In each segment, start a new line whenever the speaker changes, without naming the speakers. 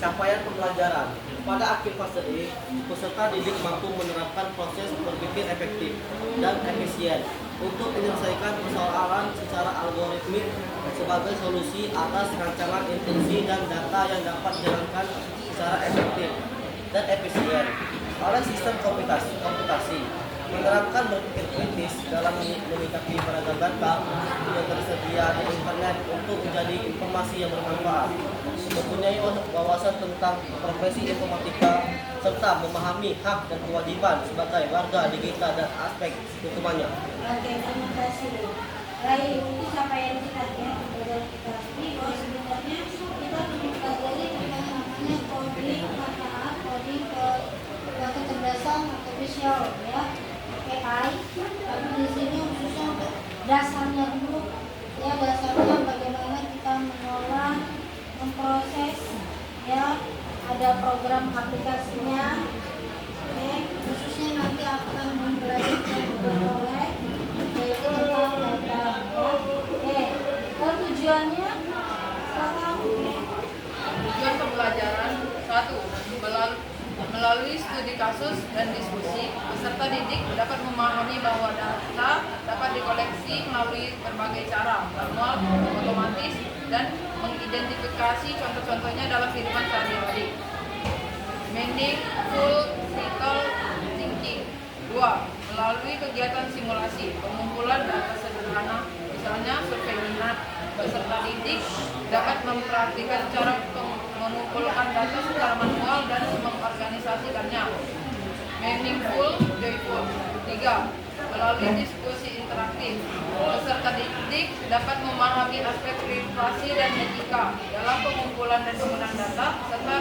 Capaian pembelajaran. Pada akhir fase ini, peserta didik mampu menerapkan proses berpikir efektif dan efisien untuk menyelesaikan persoalan secara algoritmik sebagai solusi atas rancangan intensi dan data yang dapat dijalankan secara efektif dan efisien oleh sistem komputasi. Menerapkan berpikir kritis dalam menyikapi beragam data yang tersedia di internet untuk menjadi informasi yang bermanfaat, mempunyai wawasan tentang profesi informatika, serta memahami hak dan kewajiban sebagai warga digital dan aspek hukumannya.
Oke, terima kasih. Baik, itu capaian kita ya, pembelajaran kita. Ini bahwa sebenarnya kita mempelajari tentang namanya coding, manfaat coding kecerdasan artifisial ya. AI, tapi di sini khususnya untuk dasarnya dulu, ya dasarnya bagaimana kita mengolah, memproses, ya ada program aplikasinya, khususnya nanti akan mempelajari oleh yaitu tentang data, tujuannya sekarang
Tujuan pembelajaran 1. Melalui studi kasus dan diskusi, peserta didik dapat memahami bahwa data dapat dikoleksi melalui berbagai cara, manual, otomatis, dan mengidentifikasi contoh-contohnya dalam kehidupan sehari-hari. Meaningful critical thinking. 2. Melalui kegiatan simulasi, pengumpulan data sederhana, misalnya survei minat, peserta didik dapat mempraktikkan cara mengumpulkan data secara manual dan mengorganisasikannya. Meaningful, joyful. 3. Melalui diskusi interaktif, peserta didik dapat memahami aspek privasi dan etika dalam pengumpulan dan penggunaan data serta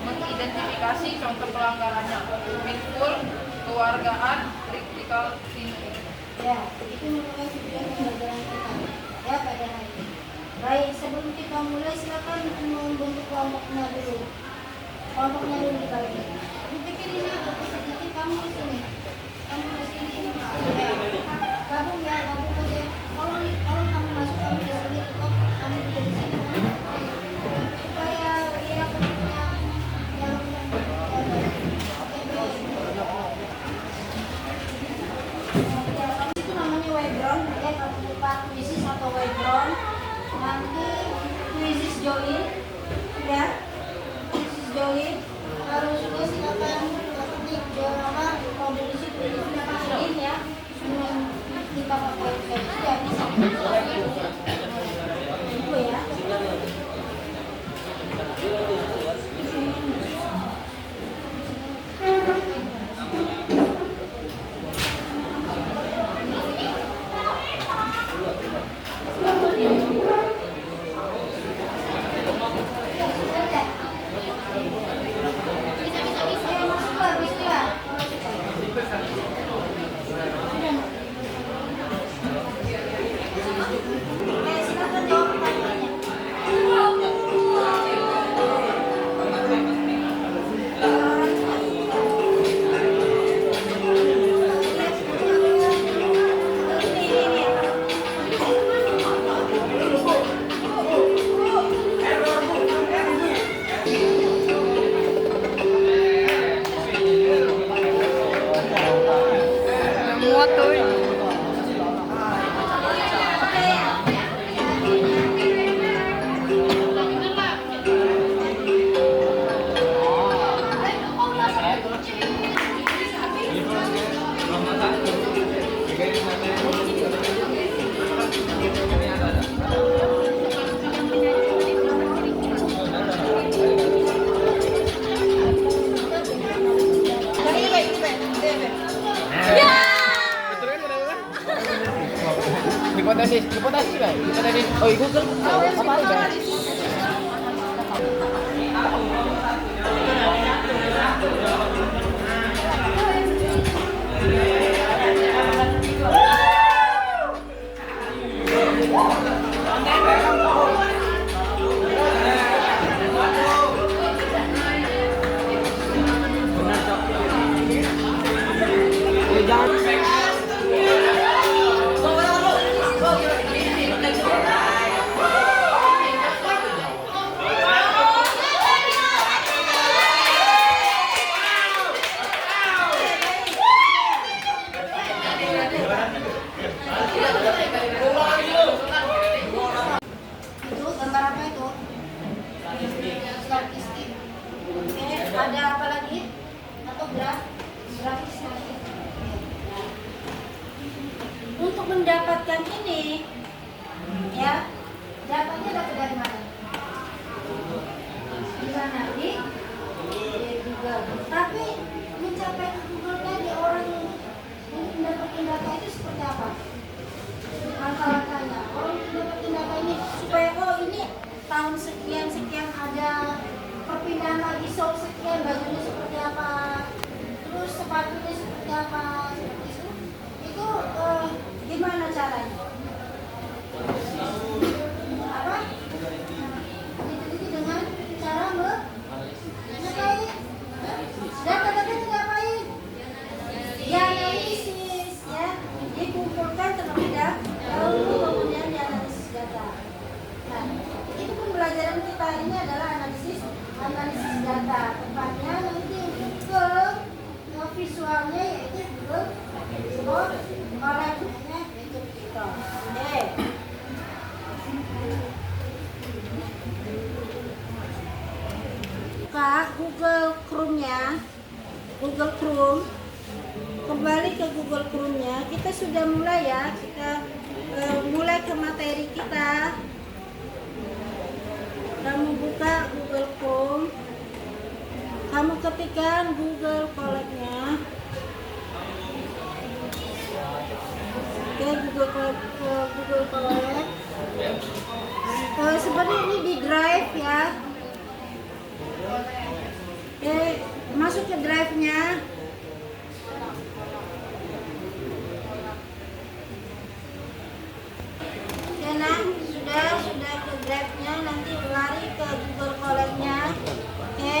mengidentifikasi contoh pelanggarannya. Meaningful, kewargaan, critical thinking.
ya, itu merupakan tujuan pembelajaran kita ya pada hari ini. Baik, sebelum kita mulai silakan membentuk kelompoknya dulu. Kelompoknya dulu dibagi. Dipikir ini sedikit kamu di sini. Kamu di sini. Ya. Gabung ya, gabung aja. Kalau kamu masuk kamu di sini, kamu di sini. Supaya dia punya yang itu namanya background ya, kamu lupa kuisis atau background. Nanti kuisis join ya, kuisis join harus juga silakan ketik jawaban kode di situ ini ya, sebelum kita pakai sesi ya bisa itu ya. ada apa lagi? Atau grafis lagi? Untuk mendapatkan ini, ya, datanya dapat dari mana? Di mana? Di Google. Tapi mencapai ke Google tadi orang untuk mendapatkan data itu seperti apa? Langkah-langkahnya orang untuk mendapatkan data ini supaya ini tahun sekian sekian ada perpindahan lagi show sekian, bajunya seperti apa, terus sepatunya seperti apa, seperti itu gimana caranya? Apa? Diteliti dengan cara ngapain? Data-data itu ngapain? Dianalisis, ya, dikumpulkan terlebih dahulu kemudian dianalisis data. Nah, itu pembelajaran kita ini adalah analisis data. Tepatnya nanti ke visualnya yaitu Google Colab-nya itu kita. Oke. Buka Google Chrome-nya, Google Chrome. Kembali ke Google Chrome-nya. Kita sudah mulai ya. Kita mulai ke materi kita. Kamu buka Google Chrome, kamu ketikkan Google Colab-nya. Oke, Google Colab. Seperti ini di Drive ya. Oke, masuk ke Drive-nya. Oke, nah, sudah ke Drive-nya, nanti lari ke Google Colab-nya. Oke.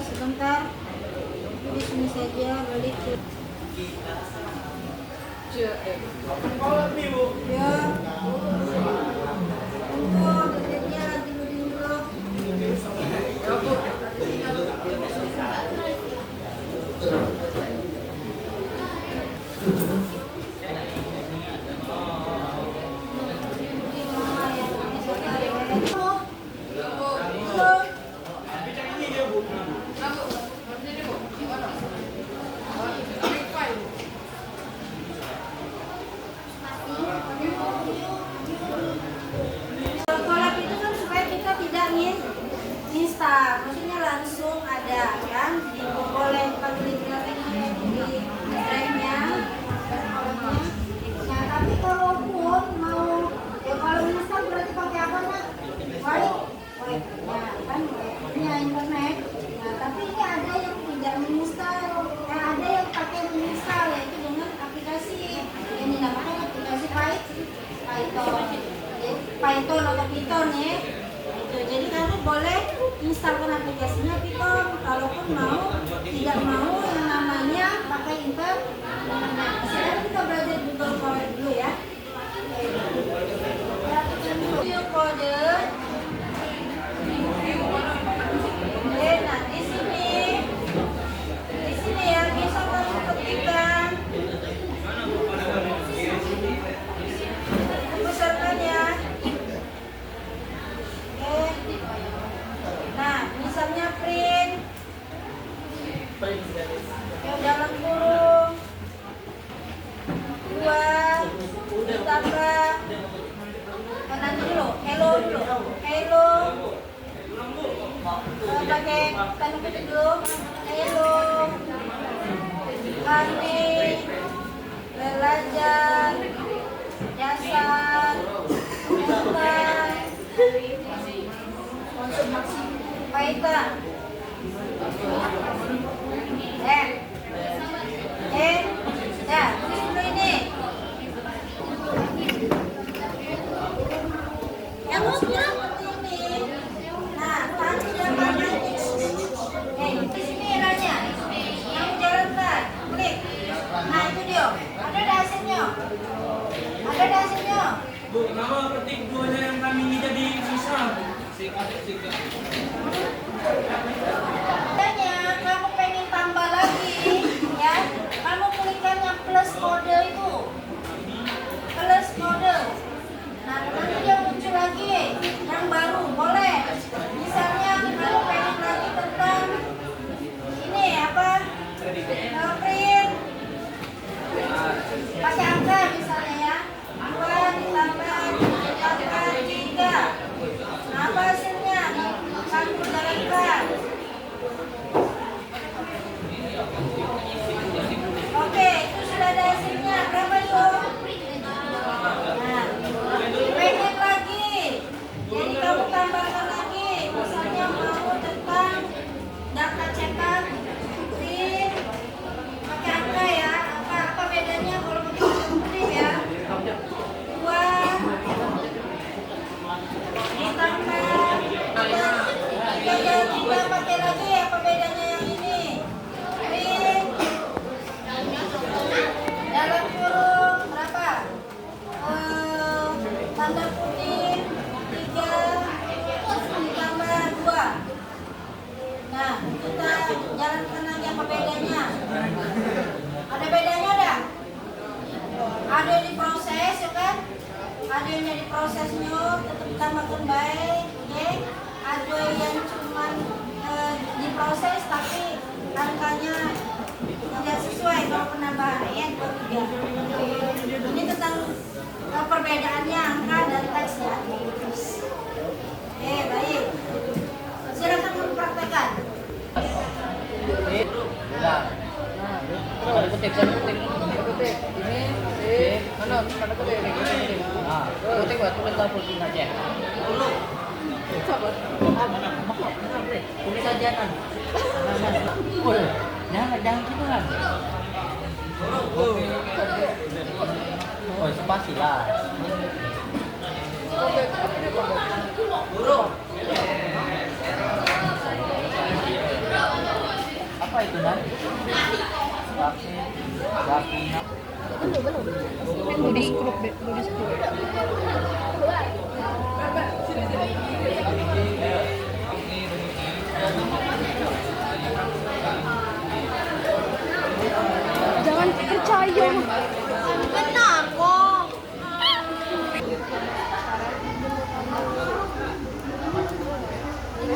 Sebentar. Di sini saja balik ke ya. Tunggu, detiknya lagi loading dulu. Kolab itu kan supaya kita tidak instan, maksudnya langsung ada kan, boleh pakai di drive-nya, kolabnya. Nah, tapi kalaupun mau ya kalau instan berarti pakai apa nak? Web, ya kan, webnya internet. Nah, tapi ini ada yang tidak menginstal, ada yang pakai menginstal yaitu dengan aplikasi yang dinamakan aplikasi Python atau Python ya. Itu. Jadi kamu boleh instalkan aplikasinya Python. Kalaupun tidak mau yang namanya pakai internet. Sekarang kita belajar Google Colab dulu ya. View kode. Nah di sini ya bisa kamu ketikkan pesertanya. Nah, misalnya print yang dalam kurung 2 ditambah nanti dulu hello pakai tanda kutip dulu hello kami belajar dasar tentang konsumsi Python. Dah, tulis dulu ini. Yang seperti ini. Nah, tadi dapat di sini eranya. Yang jalankan, klik. Nah, itu dia. Ada hasilnya.
Bu, kenapa petik duanya yang kami ini jadi susah?
Makanya kamu pengen tambah lagi, ya? Kamu klikkan yang plus kode itu. Plus kode. Nah, nanti dia muncul lagi yang baru, boleh. Misalnya kamu pengen lagi ke dengan baik, ya. Ada yang cuma diproses tapi angkanya tidak sesuai kalau penambahan ya 23. Ini tentang perbedaannya angka dan teks ya. Baik. Silakan mempraktekkan.
Nah, tanda kutip. Ini mana tanda kutip ini? Nah, kutip buat tulis tulisin aja. Sabar. Tulis aja kan. Jangan gitu kan. Oh, spasi lah. Apa itu nan?
Jangan percaya.
Benar kok.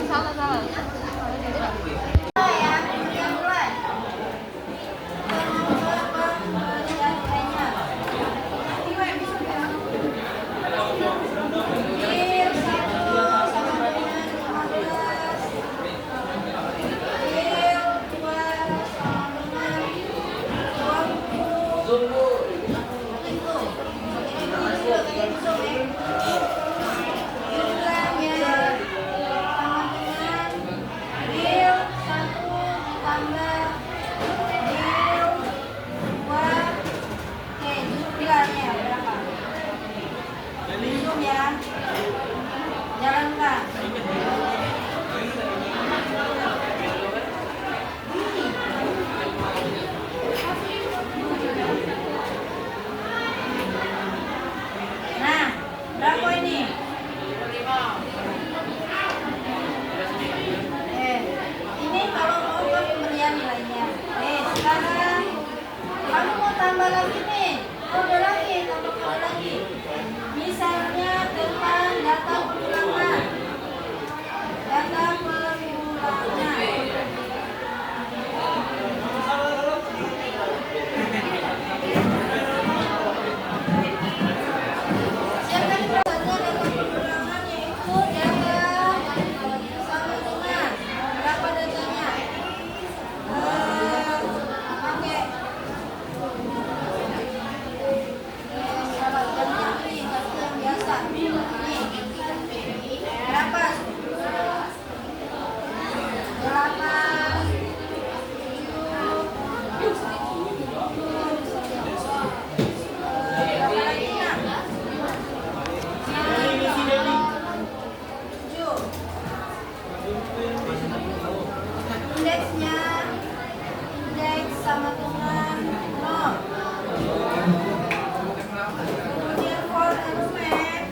Salah.
Yang mulai. Jalankan. Nah, berapa ini? Ini kalau mau pemberian nilainya. Sekarang kamu mau tambah lagi nih. Tambah lagi. Misalnya tentang data pengulangan. Siapkan data pengulangan yaitu data sama dengan berapa datanya? Pakai salah jamnya ini yang biasa. Nih. Berapa? 7. Indeks sama dengan 0. Kemudian for element.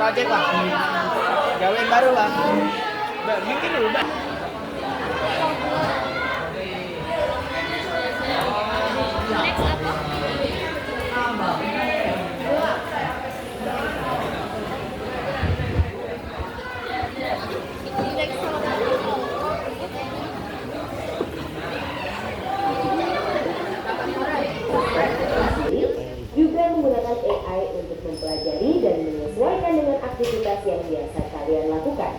project bang, gawean baru bang. Bikin dulu bang.
juga menggunakan AI untuk mempelajari dan menyesuaikan dengan aktivitas yang biasa kalian lakukan.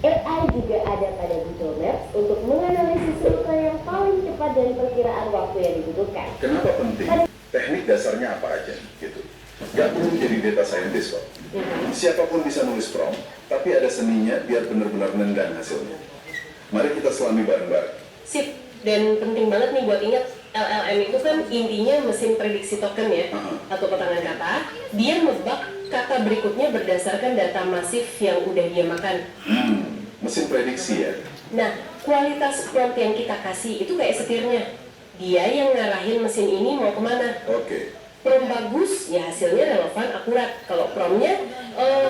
AI juga ada pada Google Maps untuk menganalisis rute yang paling cepat dan perkiraan waktu yang dibutuhkan.
Kenapa penting? Teknik dasarnya apa aja gitu. Gak perlu jadi data scientist kok. Siapapun bisa nulis prompt, tapi ada seninya biar benar-benar nendang hasilnya. Mari kita selami bareng-bareng.
Sip, dan penting banget nih buat ingat, LLM itu kan intinya mesin prediksi token ya, atau ketangan kata. Dia nebak kata berikutnya berdasarkan data masif yang udah dia makan.
Mesin prediksi ya?
Nah, kualitas prompt yang kita kasih itu kayak setirnya. Dia yang ngarahin mesin ini mau kemana.
Oke.
Prompt bagus, ya hasilnya relevan, akurat. Kalau promptnya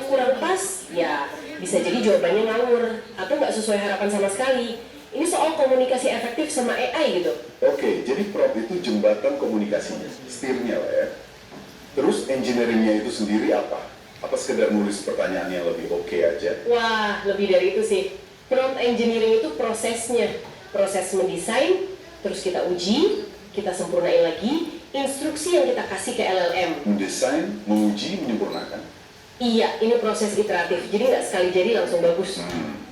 kurang pas, ya bisa jadi jawabannya ngawur atau nggak sesuai harapan sama sekali. Ini soal komunikasi efektif sama AI gitu.
Oke, jadi prompt itu jembatan komunikasinya, setirnya lah ya. Terus engineeringnya itu sendiri apa? Apa sekedar nulis pertanyaan yang lebih oke aja?
Wah, lebih dari itu sih. Prompt engineering itu prosesnya. Proses mendesain, terus kita uji, kita sempurnain lagi, instruksi yang kita kasih ke LLM.
Mendesain, menguji, menyempurnakan?
Iya, ini proses iteratif, jadi nggak sekali jadi langsung bagus.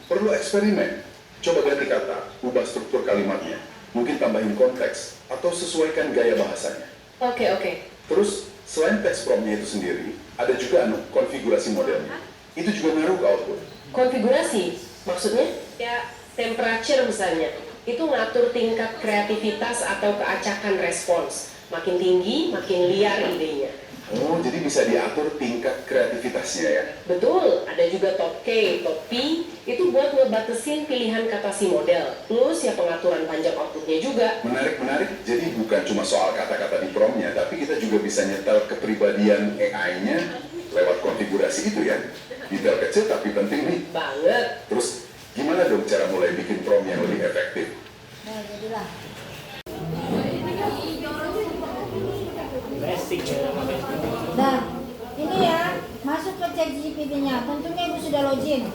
Perlu eksperimen. Coba ganti kata, ubah struktur kalimatnya. Mungkin tambahin konteks, atau sesuaikan gaya bahasanya.
Oke.
Terus, selain teks promptnya itu sendiri, ada juga konfigurasi modelnya. Itu juga ngaruh ke output.
Konfigurasi, maksudnya? Ya, temperature misalnya. Itu ngatur tingkat kreativitas atau keacakan respons. Makin tinggi, makin liar idenya.
Oh, jadi bisa diatur tingkat kreativitasnya ya?
Betul, ada juga top K, top P, itu buat ngebatasin pilihan kata si model. Plus ya pengaturan panjang outputnya juga.
Menarik. Jadi bukan cuma soal kata-kata di promptnya, tapi kita juga bisa nyetel kepribadian AI-nya lewat konfigurasi itu ya. Detail kecil tapi penting nih.
Banget.
Terus, gimana dong cara mulai bikin prompt yang lebih efektif?
Nah, jadilah. Nah, ini ya, masuk ke ChatGPT-nya. Tentunya Ibu sudah login.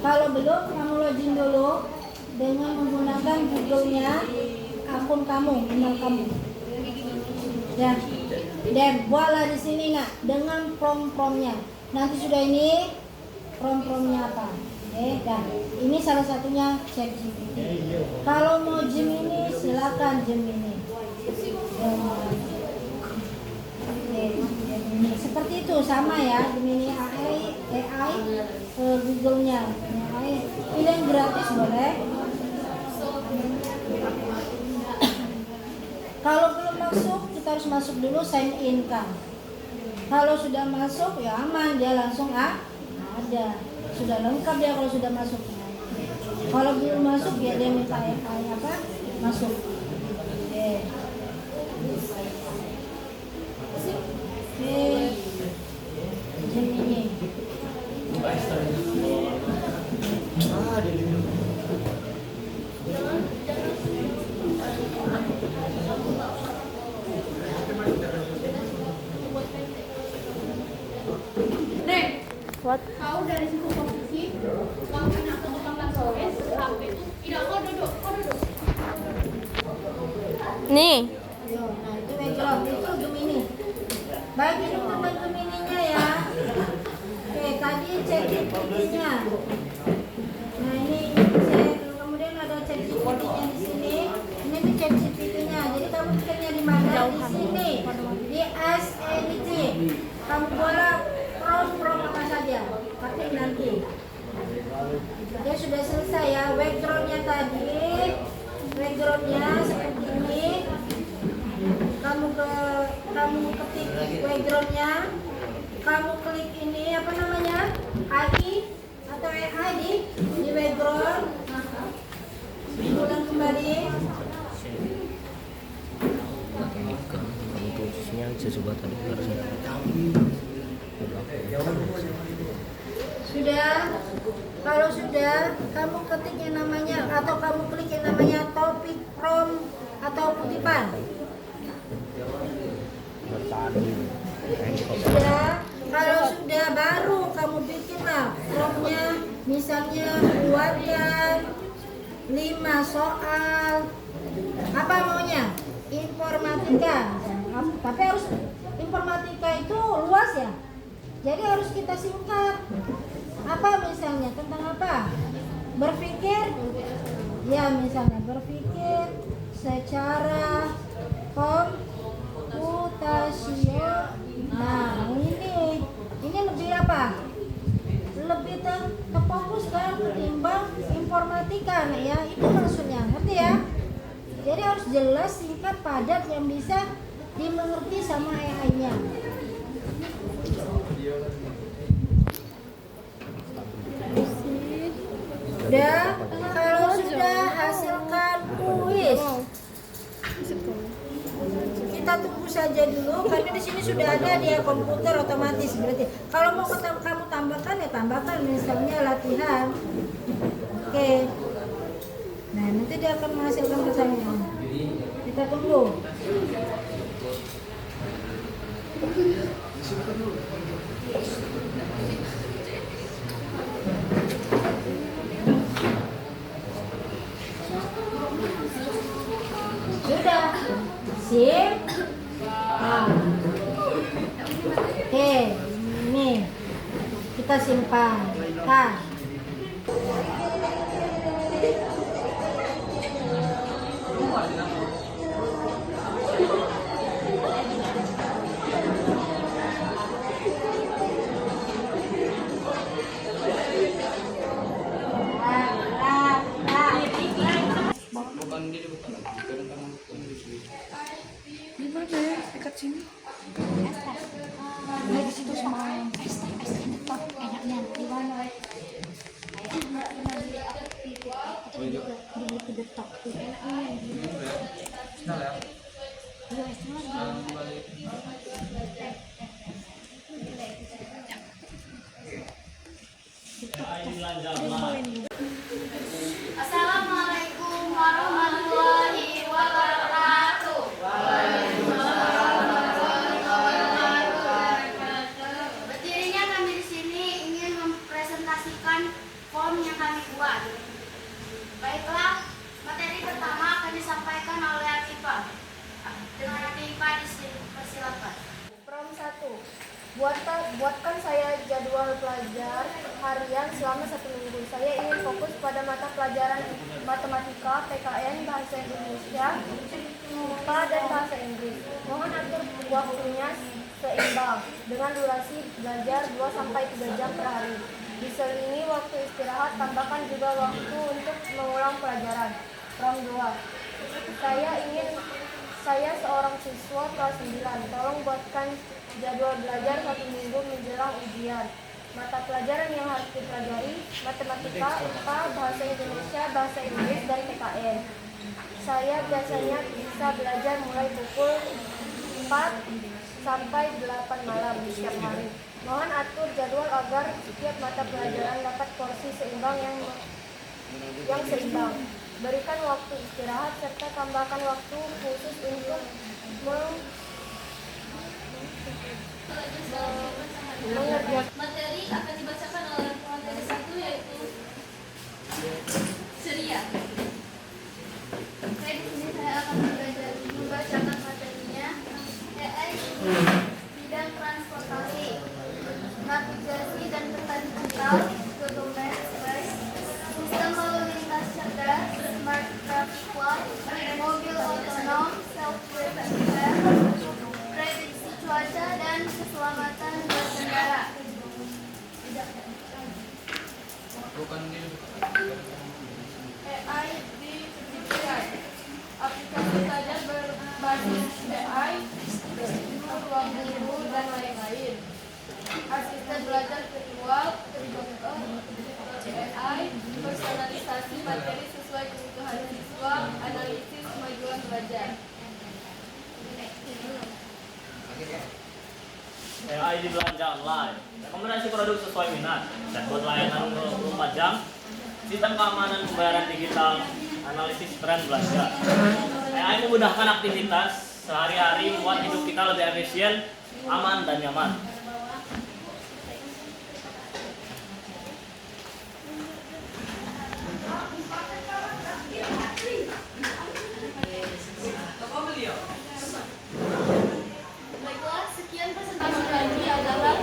Kalau belum, kamu login dulu dengan menggunakan Google-nya, akun kamu, email kamu. Dan voila di sini nak, dengan prompt-promptnya. Nanti sudah ini prompt-promptnya apa? Dan ini salah satunya ChatGPT. Kalau mau Gemini, silakan Gemini. Seperti itu sama ya, Gemini AI Google-nya. Pilih yang gratis boleh. Kalau belum masuk, kita harus masuk dulu sign in kan. Kalau sudah masuk ya aman, dia langsung ada. Sudah lengkap dia kalau sudah masuk. Kalau belum masuk ya dia minta apa? Masuk. Gemini.
What?
Kau dari situ posisi, kau pindah ke tukang bakso, sampai tidak kau duduk.
Nih.
Nah itu background, itu Gemini. Baik itu teman Gemininya ya. Oke, tadi ChatGPT-nya. Nah ini kemudian ada ChatGPT-nya di sini. Ini tuh ChatGPT-nya. Jadi kamu ceknya di mana? Di sini. Di Ask Anything. Kamu boleh prompt apa saja. Pakai nanti. Dia sudah selesai ya. Background-nya tadi. Background-nya seperti ini. Kamu ketik background-nya, kamu klik ini apa namanya, AI atau AI di background, ulang kembali.
Ini kan kamu posisinya sesuatu tadi harusnya.
kamu ketik yang namanya atau kamu klik yang namanya topik prompt atau kutipan. Sudah, kalau sudah baru kamu bikinlah promptnya, misalnya buatkan 5 soal. Apa maunya? Informatika. Tapi harus informatika itu luas ya. Jadi harus kita singkat. Apa misalnya? Tentang apa? Berpikir? Ya misalnya berpikir secara komputasional. Nah ini lebih apa? Lebih terfokus kan ketimbang informatika. Nah ya itu maksudnya, ngerti ya? Jadi harus jelas, singkat, padat yang bisa dimengerti sama AI-nya. Udah, kalau sudah hasilkan kuis. Kita tunggu saja dulu karena di sini sudah ada dia komputer otomatis berarti. Kalau mau kamu tambahkan ya tambahkan misalnya latihan. Oke. Nah, nanti dia akan menghasilkan pertanyaan. Kita tunggu. Sudah. Sip. Nah. Oke, ini kita simpan. Nah.
Assalamualaikum warahmatullahi wabarakatuh. Berdirinya kami di sini ingin mempresentasikan form yang kami buat. Baiklah, materi pertama akan disampaikan oleh Atifah. Dengan Atifah dipersilakan.
Prom 1. Buatkan saya jadwal belajar harian selama 1 minggu. Saya ingin fokus pada mata pelajaran matematika, PKN, bahasa Indonesia, IPA, dan bahasa Inggris. Mohon atur waktunya seimbang dengan durasi belajar 2-3 jam per hari. Diselingi waktu istirahat, tambahkan juga waktu untuk mengulang pelajaran. Prom 2. Saya seorang siswa kelas 9. Tolong buatkan jadwal belajar 1 minggu menjelang ujian. Mata pelajaran yang harus dipelajari: matematika, IPA, bahasa Indonesia, bahasa Inggris, dan PKN. Saya biasanya bisa belajar mulai pukul 4 sampai 8 malam setiap hari. Mohon atur jadwal agar setiap mata pelajaran dapat porsi seimbang yang seimbang. Berikan waktu istirahat serta tambahkan waktu khusus untuk mengerjakan.
Materi akan dibacakan oleh materi 1 yaitu ceria. Oke, di sini saya akan membacakan materinya. AI bidang transportasi, navigasi dan peta digital, government space, sistem lalu lintas cerdas, smart traffic light, mobil otonom, self-driven car, prediksi cuaca dan keselamatan berkendara. AI di PPI, aplikasi belajar berbasis AI untuk ruang guru dan lain-lain. Asisten belajar virtual, AI, personalisasi materi sesuai kebutuhan siswa, analisis kemajuan belajar.
AI di belanja online, rekomendasi produk sesuai minat, dan buat layanan 24 jam, Sistem keamanan pembayaran digital, analisis tren belanja. AI memudahkan aktivitas sehari-hari, membuat hidup kita lebih efisien, aman, dan nyaman.
Baiklah, sekian presentasi kami adalah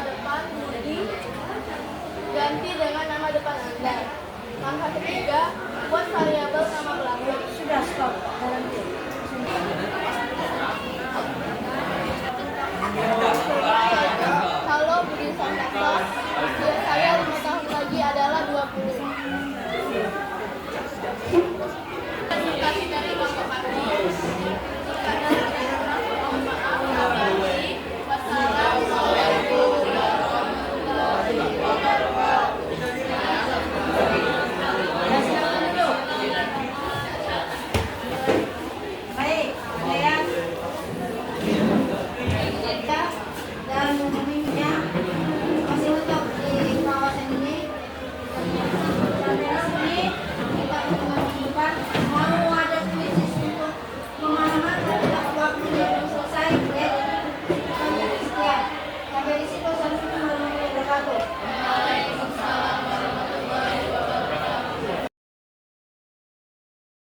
depan Budi ganti dengan nama depan Anda. Langkah ketiga,